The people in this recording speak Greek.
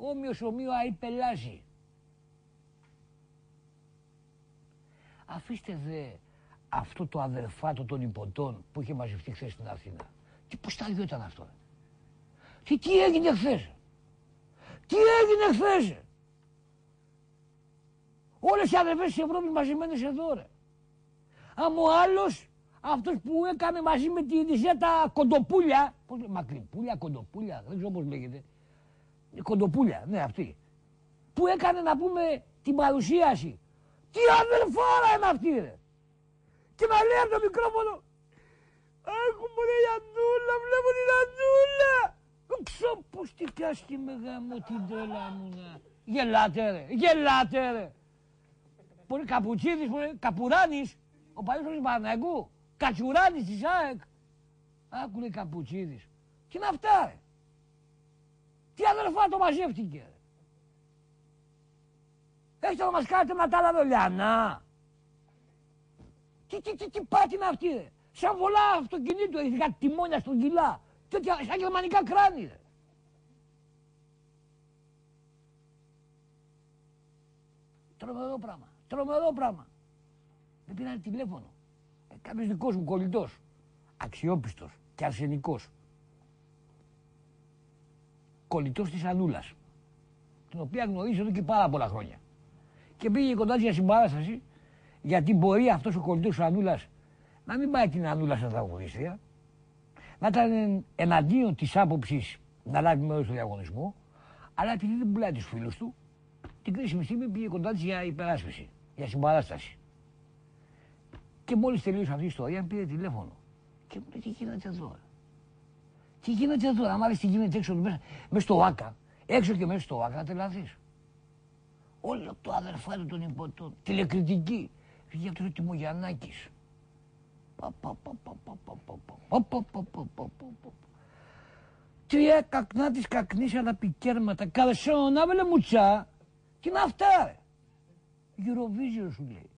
Όμοιος ομοίο αϊπελάζει. Αφήστε δε αυτό το αδερφάτο των υποτών που είχε μαζευτεί χθες στην Αθήνα. Τι ποστάριο ήταν αυτό. Τι έγινε χθες. Τι έγινε χθες. Όλες οι αδερφές της Ευρώπης μαζεμένες εδώ ρε. Άμα ο άλλος, αυτός που έκανε μαζί με την Ινδυσία τα κοντοπούλια, πώς λέει, μακρυπούλια, κοντοπούλια, δεν ξέρω πώς λέγεται. Κοντοπούλια, ναι αυτή. Που έκανε να πούμε την παρουσίαση. Τι αδερφάρα είναι αυτή ρε. Και να λέει από το μικρόφωνο. Αχ μωρέ η Αντούλα, βλέπω την Αντούλα. Ξέρω πως τι πιάστηκε με γάμο την τρέλα μου να. Γελάτε ρε, γελάτε ρε. Πολύ Καπουτσίδης, Καπουράνης, ο παλιός του Παναγού, Κατσουράνης της ΑΕΚ. Άκου λέει Καπουτσίδης. Τι είναι αυτά ρε. Τι αδερφά το μαζεύτηκε ρε. Έχετε να μας κάνετε με τα άλλα δολιανά. Τι πάτη είναι αυτή ρε. Σαν βολά αυτοκινήτου, έχει κάτι τιμόνια στον κιλά. Τέτοια σαν γερμανικά κράνη ρε. Τρομερό πράγμα. Τρομερό πράγμα. Με πήραν τηλέφωνο. Κάποιος δικός μου κολλητός. Αξιόπιστος και αρσενικός. Κολλητός της Ανούλας. Την οποία γνωρίζω εδώ και πάρα πολλά χρόνια. Και πήγε κοντά της για συμπαράσταση. Γιατί μπορεί αυτός ο κολλητός της Ανούλας να μην πάει την Ανούλα σαν τραγουδίστρια. Να ήταν εναντίον της άποψης να λάβει μέρος στο διαγωνισμό. Αλλά επειδή δεν πουλάει τους φίλους του, την κρίσιμη στιγμή πήγε κοντά της για υπεράσπιση, για συμπαράσταση. Και μόλις τελείωσε αυτή η ιστορία, πήρε τηλέφωνο. Και μου λέει τι γίνεται εδώ. Τι γίνεται εδώ, άμα δεις τι γίνεται έξω μέσα στο ΆΚΑ, έξω και μέσα στο ΆΚΑ, να τρελαθείς. Όλο το αδερφάτο των υποτών, τηλεκριτική, για αυτό ο Τιμογιαννάκης. Τρία κακνά της κακνήσια πικέρματα, καρσόνα, βέλε μουτσά. Τι είναι αυτά ρε. Eurovision σου λέει.